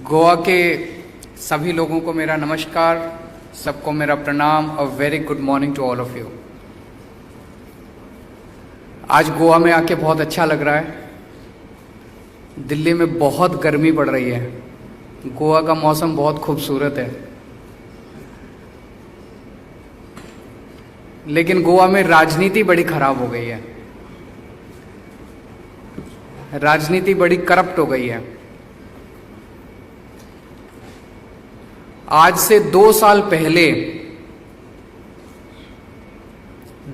गोवा के सभी लोगों को मेरा नमस्कार, सबको मेरा प्रणाम और very good morning to all of you. आज गोवा में आके बहुत अच्छा लग रहा है। दिल्ली में बहुत गर्मी पड़ रही है, गोवा का मौसम बहुत खूबसूरत है, लेकिन गोवा में राजनीति बड़ी खराब हो गई है, राजनीति बड़ी करप्ट हो गई है। आज से 2 साल पहले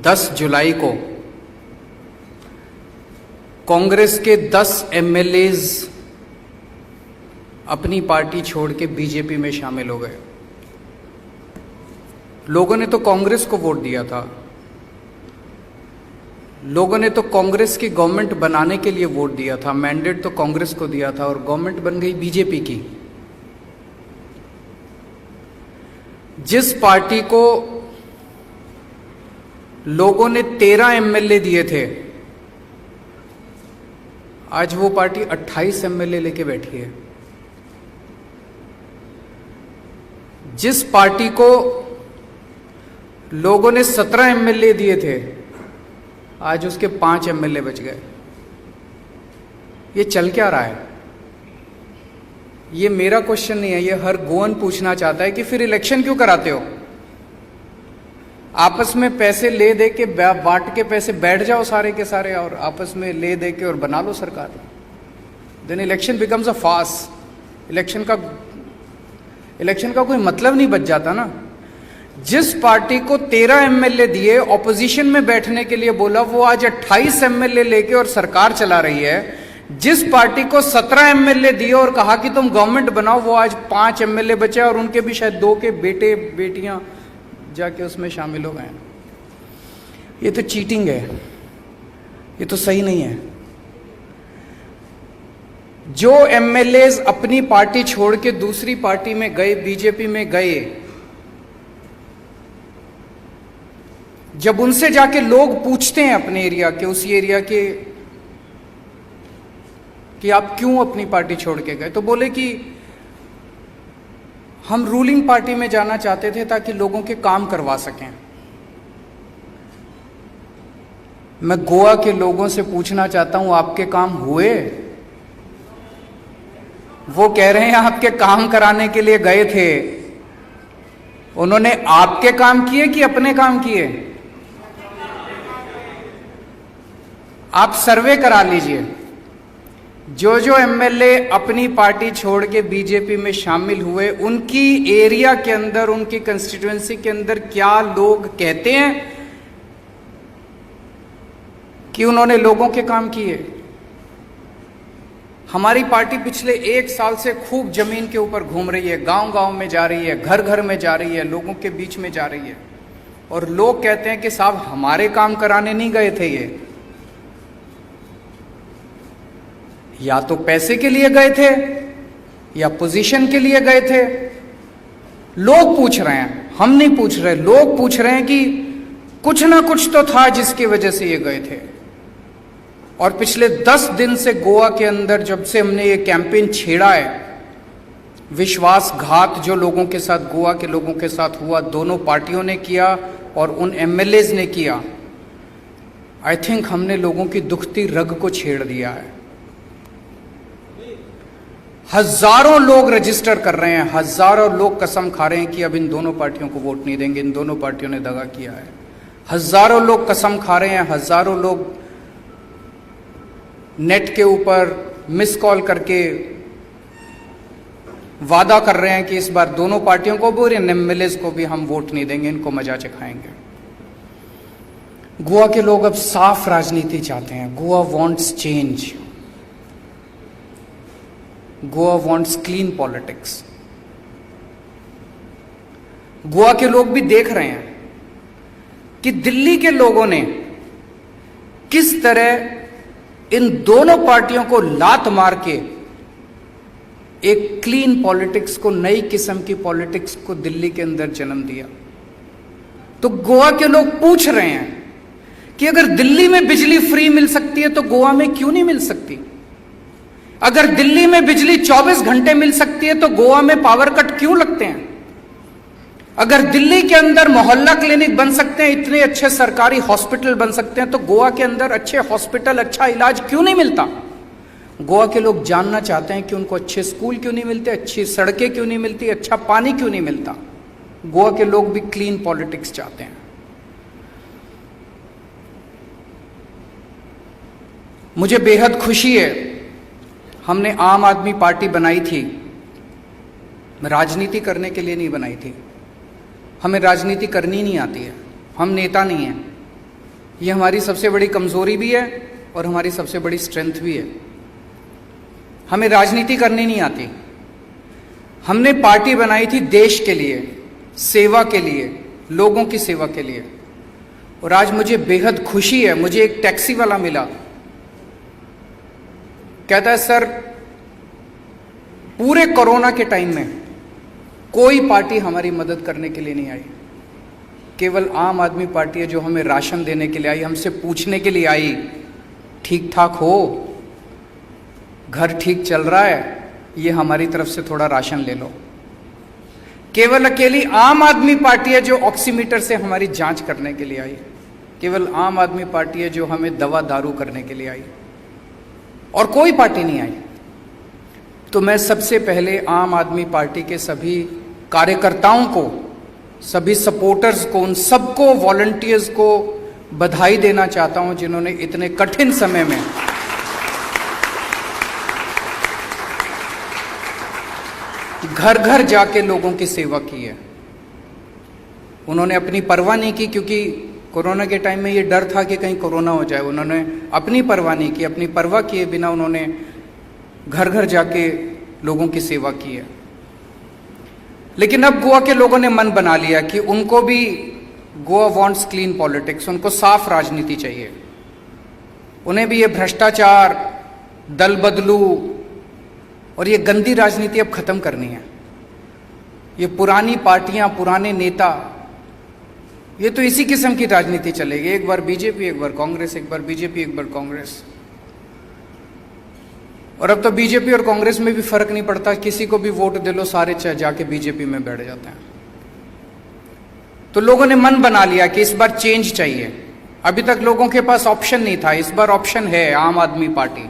10 जुलाई को कांग्रेस के 10 एमएलएज अपनी पार्टी छोड़ के बीजेपी में शामिल हो गए। लोगों ने तो कांग्रेस को वोट दिया था, लोगों ने तो कांग्रेस की गवर्नमेंट बनाने के लिए वोट दिया था, मैंडेट तो कांग्रेस को दिया था और गवर्नमेंट बन गई बीजेपी की। जिस पार्टी को लोगों ने 13 एमएलए दिए थे, आज वो पार्टी 28 एमएलए लेके बैठी है। जिस पार्टी को लोगों ने 17 एमएलए दिए थे, आज उसके 5 एमएलए बच गए। ये चल क्या रहा है? ये मेरा क्वेश्चन नहीं है, ये हर गोवन पूछना चाहता है कि फिर इलेक्शन क्यों कराते हो? आपस में पैसे ले दे के बांट के पैसे बैठ जाओ सारे के सारे और आपस में ले दे के और बना लो सरकार। Then election becomes a farce. Election का कोई मतलब नहीं बच जाता ना। जिस पार्टी को 13 एमएलए दिए, ऑपोजिशन में बैठने के लिए बोला, वो आज 28 एमएलए लेके और सरकार चला रही है। जिस पार्टी को 17 एमएलए दिए और कहा कि तुम गवर्नमेंट बनाओ, वो आज 5 एमएलए बचे और उनके भी शायद 2 के बेटे बेटियां जाके उसमें शामिल हो गए। ये तो चीटिंग है, ये तो सही नहीं है। जो एमएलएज अपनी पार्टी छोड़ के दूसरी पार्टी में गए, बीजेपी में गए, जब उनसे जाके लोग पूछते हैं अपने एरिया के, उस एरिया के, कि आप क्यों अपनी पार्टी छोड़ के गए, तो बोले कि हम रूलिंग पार्टी में जाना चाहते थे ताकि लोगों के काम करवा सकें। मैं गोवा के लोगों से पूछना चाहता हूं, आपके काम हुए? वो कह रहे हैं आपके काम कराने के लिए गए थे। उन्होंने आपके काम किए कि अपने काम किए? आप सर्वे करा लीजिए। जो एमएलए अपनी पार्टी छोड़ के बीजेपी में शामिल हुए, उनकी एरिया के अंदर, उनकी कंस्टिट्यूएंसी के अंदर क्या लोग कहते हैं कि उन्होंने लोगों के काम किए? हमारी पार्टी पिछले 1 साल से खूब जमीन के ऊपर घूम रही है, गांव-गांव में जा रही है, घर घर में जा रही है, लोगों के बीच में जा रही है, और लोग कहते हैं कि साहब हमारे काम कराने नहीं गए थे, ये या तो पैसे के लिए गए थे या पोजीशन के लिए गए थे। लोग पूछ रहे हैं, हम नहीं पूछ रहे। लोग पूछ रहे हैं कि कुछ ना कुछ तो था जिसकी वजह से ये गए थे। और पिछले 10 दिन से गोवा के अंदर, जब से हमने ये कैंपेन छेड़ा है, विश्वासघात जो लोगों के साथ, गोवा के लोगों के साथ हुआ, दोनों पार्टियों ने किया और उन एमएलएज ने किया। आई थिंक हमने लोगों की दुखती रग को छेड़ दिया है। हजारों लोग रजिस्टर कर रहे हैं, हजारों लोग कसम खा रहे हैं कि अब इन दोनों पार्टियों को वोट नहीं देंगे, इन दोनों पार्टियों ने दगा किया है। हजारों लोग कसम खा रहे हैं, हजारों लोग नेट के ऊपर मिस कॉल करके वादा कर रहे हैं कि इस बार दोनों पार्टियों को भी और एमएलएज को भी हम वोट नहीं देंगे, इनको मजा चखाएंगे। गोवा के लोग अब साफ राजनीति चाहते हैं। Goa wants change, Goa wants clean politics. Goa के लोग भी देख रहे हैं कि दिल्ली के लोगों ने किस तरह इन दोनों पार्टियों को लात मार के एक क्लीन पॉलिटिक्स को, नई किस्म की पॉलिटिक्स को दिल्ली के अंदर जन्म दिया। तो गोवा के लोग पूछ रहे हैं कि अगर दिल्ली में बिजली फ्री मिल सकती है तो गोवा में क्यों नहीं मिल सकती? अगर दिल्ली में बिजली 24 घंटे मिल सकती है तो गोवा में पावर कट क्यों लगते हैं? अगर दिल्ली के अंदर मोहल्ला क्लिनिक बन सकते हैं, इतने अच्छे सरकारी हॉस्पिटल बन सकते हैं, तो गोवा के अंदर अच्छे हॉस्पिटल, अच्छा इलाज क्यों नहीं मिलता? गोवा के लोग जानना चाहते हैं कि उनको अच्छे स्कूल क्यों नहीं मिलते, अच्छी सड़कें क्यों नहीं मिलती, अच्छा पानी क्यों नहीं मिलता। गोवा के लोग भी क्लीन पॉलिटिक्स चाहते हैं। मुझे बेहद खुशी है, हमने आम आदमी पार्टी बनाई थी, राजनीति करने के लिए नहीं बनाई थी। हमें राजनीति करनी नहीं आती है, हम नेता नहीं हैं। ये हमारी सबसे बड़ी कमजोरी भी है और हमारी सबसे बड़ी स्ट्रेंथ भी है। हमें राजनीति करनी नहीं आती। हमने पार्टी बनाई थी देश के लिए, सेवा के लिए, लोगों की सेवा के लिए। और आज मुझे बेहद खुशी है, मुझे एक टैक्सी वाला मिला, कहता है सर पूरे कोरोना के टाइम में कोई पार्टी हमारी मदद करने के लिए नहीं आई, केवल आम आदमी पार्टी है जो हमें राशन देने के लिए आई, हमसे पूछने के लिए आई ठीक ठाक हो, घर ठीक चल रहा है, ये हमारी तरफ से थोड़ा राशन ले लो। केवल अकेली आम आदमी पार्टी है जो ऑक्सीमीटर से हमारी जांच करने के लिए आई, केवल आम आदमी पार्टी है जो हमें दवा दारू करने के लिए आई, और कोई पार्टी नहीं आई। तो मैं सबसे पहले आम आदमी पार्टी के सभी कार्यकर्ताओं को, सभी सपोर्टर्स को, उन सबको, वॉलंटियर्स को बधाई देना चाहता हूं जिन्होंने इतने कठिन समय में घर घर जाके लोगों की सेवा की है। उन्होंने अपनी परवाह नहीं की, क्योंकि कोरोना के टाइम में ये डर था कि कहीं कोरोना हो जाए। उन्होंने अपनी परवाह नहीं की, अपनी परवाह किए बिना उन्होंने घर घर जाके लोगों की सेवा की है। लेकिन अब गोवा के लोगों ने मन बना लिया कि उनको भी, गोवा वांट्स क्लीन पॉलिटिक्स, उनको साफ राजनीति चाहिए। उन्हें भी ये भ्रष्टाचार, दल बदलू और ये गंदी राजनीति अब खत्म करनी है। ये पुरानी पार्टियां, पुराने नेता, ये तो इसी किस्म की राजनीति चलेगी, एक बार बीजेपी, एक बार कांग्रेस, एक बार बीजेपी, एक बार कांग्रेस। और अब तो बीजेपी और कांग्रेस में भी फर्क नहीं पड़ता, किसी को भी वोट दे लो, सारे जाके बीजेपी में बैठ जाते हैं। तो लोगों ने मन बना लिया कि इस बार चेंज चाहिए। अभी तक लोगों के पास ऑप्शन नहीं था, इस बार ऑप्शन है, आम आदमी पार्टी।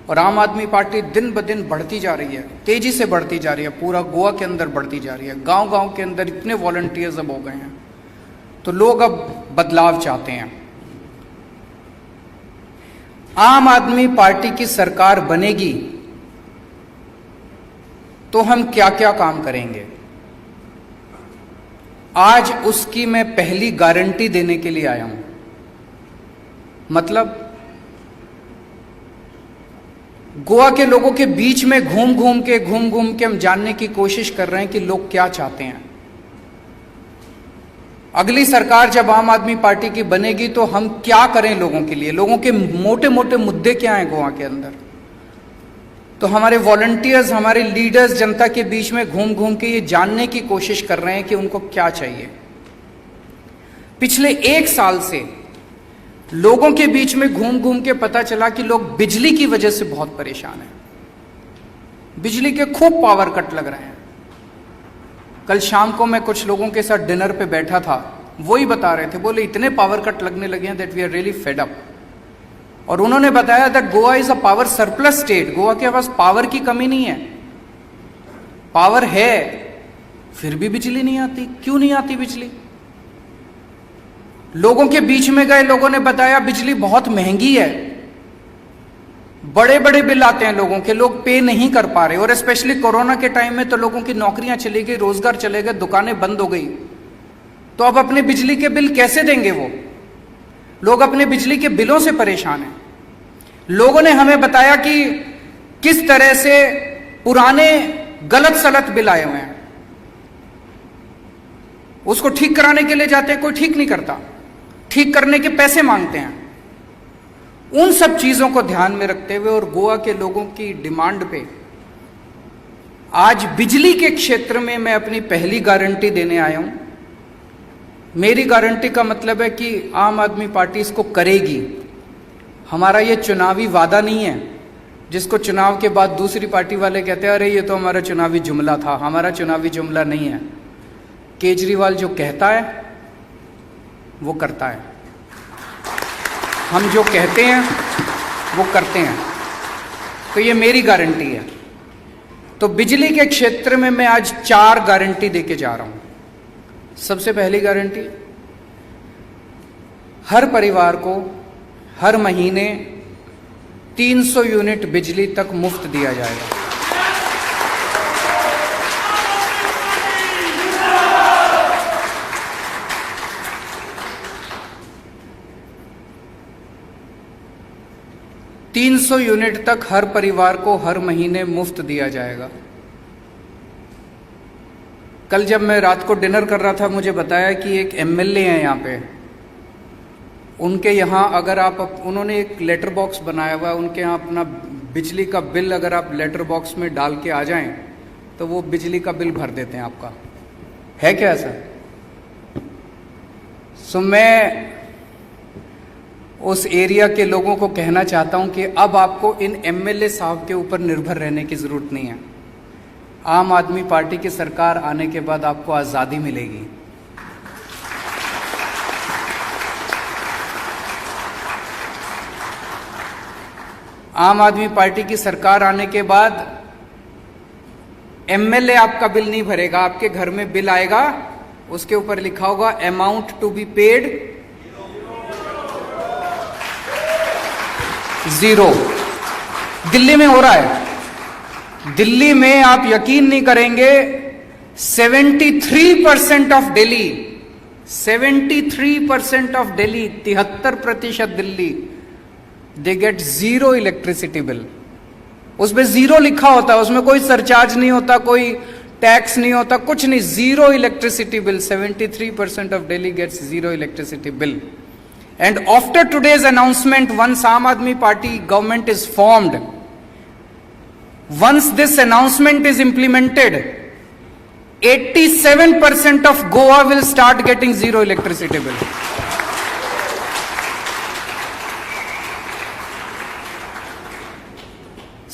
और आम आदमी पार्टी दिन ब दिन बढ़ती जा रही है, तेजी से बढ़ती जा रही है, पूरा गोवा के अंदर बढ़ती जा रही है। गांव गांव के अंदर इतने वॉलंटियर्स अब हो गए हैं, तो लोग अब बदलाव चाहते हैं। आम आदमी पार्टी की सरकार बनेगी तो हम क्या क्या काम करेंगे, आज उसकी मैं पहली गारंटी देने के लिए आया हूं। मतलब गोवा के लोगों के बीच में घूम घूम के हम जानने की कोशिश कर रहे हैं कि लोग क्या चाहते हैं। अगली सरकार जब आम आदमी पार्टी की बनेगी तो हम क्या करें लोगों के लिए, लोगों के मोटे मोटे मुद्दे क्या हैं गोवा के अंदर। तो हमारे वॉलंटियर्स, हमारे लीडर्स जनता के बीच में घूम घूम के ये जानने की कोशिश कर रहे हैं कि उनको क्या चाहिए। पिछले 1 साल से लोगों के बीच में घूम घूम के पता चला कि लोग बिजली की वजह से बहुत परेशान हैं। बिजली के खूब पावर कट लग रहे हैं। कल शाम को मैं कुछ लोगों के साथ डिनर पे बैठा था, वही बता रहे थे, बोले इतने पावर कट लगने लगे हैं that we are really fed up. और उन्होंने बताया that Goa is a power surplus state, Goa के पास पावर की कमी नहीं है, पावर है, फिर भी बिजली नहीं आती। क्यों नहीं आती बिजली? लोगों के बीच में गए, लोगों ने बताया बिजली बहुत महंगी है, बड़े बड़े बिल आते हैं लोगों के, लोग पे नहीं कर पा रहे। और स्पेशली कोरोना के टाइम में तो लोगों की नौकरियां चली गई, रोजगार चले गए, दुकानें बंद हो गई, तो अब अपने बिजली के बिल कैसे देंगे वो लोग? अपने बिजली के बिलों से परेशान हैं। लोगों ने हमें बताया कि किस तरह से पुराने गलत सलत बिल आए हुए हैं, उसको ठीक कराने के लिए जाते हैं, कोई ठीक नहीं करता, ठीक करने के पैसे मांगते हैं। उन सब चीजों को ध्यान में रखते हुए और गोवा के लोगों की डिमांड पे आज बिजली के क्षेत्र में मैं अपनी पहली गारंटी देने आया हूं। मेरी गारंटी का मतलब है कि आम आदमी पार्टी इसको करेगी। हमारा ये चुनावी वादा नहीं है जिसको चुनाव के बाद दूसरी पार्टी वाले कहते हैं अरे ये तो हमारा चुनावी जुमला था। हमारा चुनावी जुमला नहीं है। केजरीवाल जो कहता है वो करता है। हम जो कहते हैं वो करते हैं। तो ये मेरी गारंटी है। तो बिजली के क्षेत्र में मैं आज 4 गारंटी देके जा रहा हूं। सबसे पहली गारंटी, हर परिवार को हर महीने 300 यूनिट बिजली तक मुफ्त दिया जाएगा। $300 यूनिट तक हर परिवार को हर महीने मुफ्त दिया जाएगा। कल जब मैं रात को डिनर कर रहा था, मुझे बताया कि एक एमएलए हैं यहाँ पे, उनके यहाँ अगर आप, उन्होंने एक लेटर बॉक्स बनाया हुआ है, उनके यहाँ अपना बिजली का बिल अगर आप लेटर बॉक्स में डाल के आ जाएं तो वो बिजली का बिल भर देते हैं आपका। है क्या ऐसा? सो मैं उस एरिया के लोगों को कहना चाहता हूं कि अब आपको इन एमएलए साहब के ऊपर निर्भर रहने की जरूरत नहीं है। आम आदमी पार्टी की सरकार आने के बाद आपको आजादी मिलेगी। आम आदमी पार्टी की सरकार आने के बाद एमएलए आपका बिल नहीं भरेगा। आपके घर में बिल आएगा, उसके ऊपर लिखा होगा amount to be paid 0। Delhi में हो रहा है। दिल्ली में आप यकीन नहीं करेंगे, 73% of Delhi, 73% of Delhi, 73% Delhi, they get 0 electricity bill. उसमें 0 लिखा होता है, उसमें कोई सरचार्ज नहीं होता, कोई टैक्स नहीं होता, कुछ नहीं, 0 electricity bill. 73% of Delhi gets 0 electricity bill. And after today's announcement, once Aam Aadmi Party government is formed, once this announcement is implemented, 87% of Goa will start getting 0 electricity bill.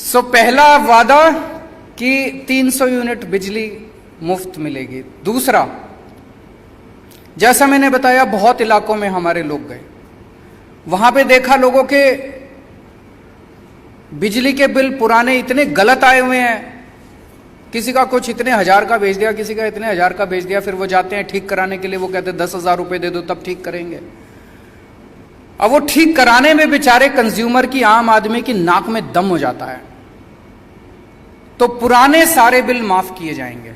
So पहला वादा कि 300 unit बिजली मुफ्त मिलेगी। दूसरा, जैसा मैंने बताया, बहुत इलाकों में हमारे लोग गए, वहां पे देखा लोगों के बिजली के बिल पुराने इतने गलत आए हुए हैं। किसी का कुछ इतने हजार का भेज दिया, किसी का इतने हजार का भेज दिया, फिर वो जाते हैं ठीक कराने के लिए, वो कहते हैं 10,000 रुपए दे दो तब ठीक करेंगे। अब वो ठीक कराने में बेचारे कंज्यूमर की, आम आदमी की नाक में दम हो जाता है। तो पुराने सारे बिल माफ किए जाएंगे।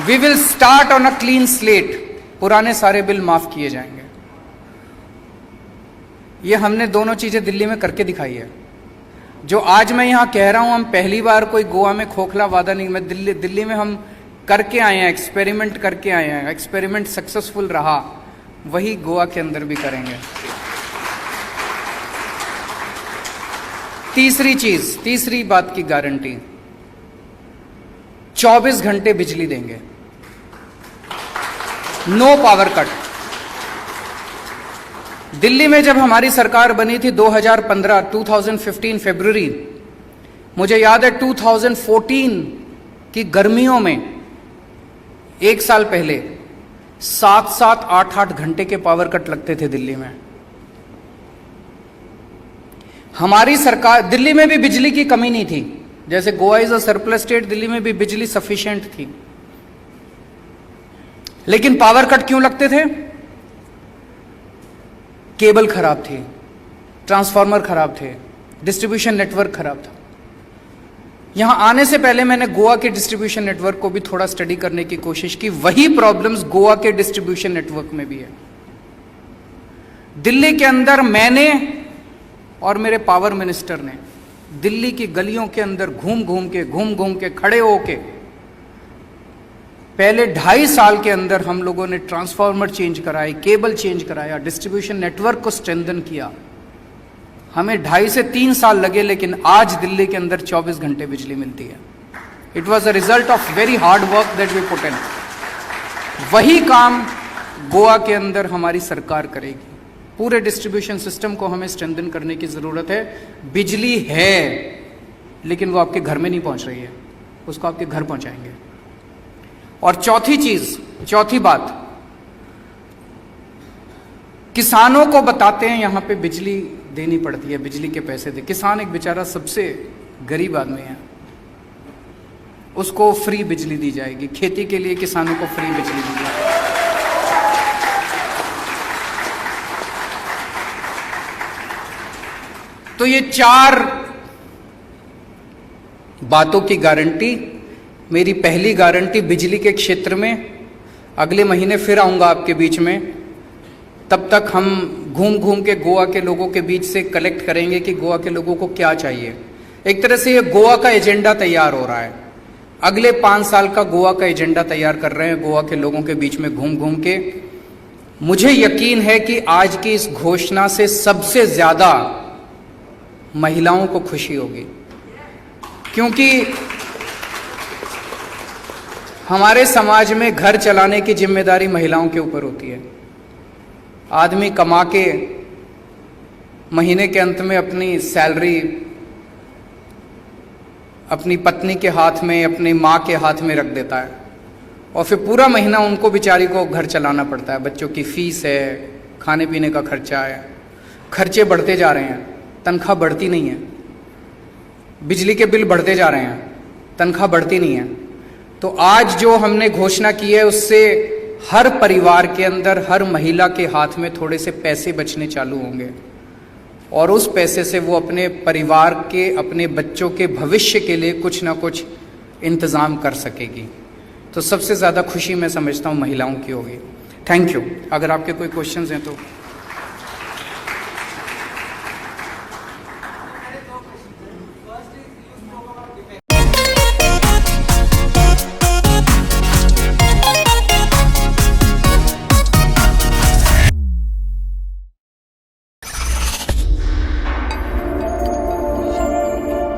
We will start on a clean slate. पुराने सारे बिल माफ किए जाएंगे। ये हमने दोनों चीजें दिल्ली में करके दिखाई है। जो आज मैं यहां कह रहा हूं, हम पहली बार कोई गोवा में खोखला वादा नहीं, मैं दिल्ली में हम करके आए हैं, एक्सपेरिमेंट करके आए हैं। एक्सपेरिमेंट सक्सेसफुल रहा, वही गोवा के अंदर भी करेंगे। तीसरी चीज, तीसरी बात की गारंटी, 24 घंटे बिजली देंगे, नो पावर कट। दिल्ली में जब हमारी सरकार बनी थी 2015 फरवरी, मुझे याद है 2014 की गर्मियों में, 1 साल पहले 7-7, 8-8 घंटे के पावर कट लगते थे दिल्ली में। हमारी सरकार, दिल्ली में भी बिजली की कमी नहीं थी। जैसे Goa is a surplus state, Delhi में भी बिजली सफिशिएंट थी। लेकिन पावर कट क्यों लगते थे? केबल खराब थी, ट्रांसफार्मर खराब थे, डिस्ट्रीब्यूशन नेटवर्क खराब था। यहां आने से पहले मैंने गोवा के डिस्ट्रीब्यूशन नेटवर्क को भी थोड़ा स्टडी करने की कोशिश की। वही प्रॉब्लम्स गोवा के डिस्ट्रीब्यूशन नेटवर्क में भी है। दिल्ली के अंदर मैंने और मेरे पावर मिनिस्टर ने दिल्ली की गलियों के अंदर घूम घूम के खड़े होके पहले 2.5 साल के अंदर हम लोगों ने ट्रांसफार्मर चेंज कराए, केबल चेंज कराया, डिस्ट्रीब्यूशन नेटवर्क को स्ट्रेंथन किया। हमें 2.5 से 3 साल लगे, लेकिन आज दिल्ली के अंदर 24 घंटे बिजली मिलती है। It was a result of very hard work that we put in. वही काम गोवा के अंदर हमारी सरकार करेगी। पूरे डिस्ट्रीब्यूशन सिस्टम को हमें स्ट्रेंथन करने की ज़रूरत है। बिजली है लेकिन वो आपके घर में नहीं पहुंच रही है, उसको आपके घर पहुंचाएंगे। और चौथी बात, किसानों को बताते हैं यहां पे बिजली देनी पड़ती है, बिजली के पैसे दे। किसान एक बेचारा सबसे गरीब आदमी है, उसको फ्री बिजली दी जाएगी। खेती के लिए किसानों को फ्री बिजली दी जाएगी। तो ये 4 बातों की गारंटी। मेरी पहली गारंटी बिजली के क्षेत्र में, अगले महीने फिर आऊंगा आपके बीच में, तब तक हम घूम घूम के गोवा के लोगों के बीच से कलेक्ट करेंगे कि गोवा के लोगों को क्या चाहिए। एक तरह से ये गोवा का एजेंडा तैयार हो रहा है। अगले 5 साल का गोवा का एजेंडा तैयार कर रहे हैं, गोवा के लोगों के बीच में घूम घूम के। मुझे यकीन है कि आज की इस घोषणा से सबसे ज्यादा महिलाओं को खुशी होगी, क्योंकि हमारे समाज में घर चलाने की जिम्मेदारी महिलाओं के ऊपर होती है। आदमी कमा के महीने के अंत में अपनी सैलरी अपनी पत्नी के हाथ में, अपनी माँ के हाथ में रख देता है, और फिर पूरा महीना उनको बेचारी को घर चलाना पड़ता है। बच्चों की फीस है, खाने पीने का खर्चा है, खर्चे बढ़ते जा रहे हैं, तनख्वाह बढ़ती नहीं है। बिजली के बिल बढ़ते जा रहे हैं, तनख्वाह बढ़ती नहीं है। तो आज जो हमने घोषणा की है उससे हर परिवार के अंदर, हर महिला के हाथ में थोड़े से पैसे बचने चालू होंगे, और उस पैसे से वो अपने परिवार के, अपने बच्चों के भविष्य के लिए कुछ ना कुछ इंतज़ाम कर सकेगी। तो सबसे ज़्यादा खुशी मैं समझता हूँ महिलाओं की होगी। Thank you. अगर आपके कोई क्वेश्चंस हैं तो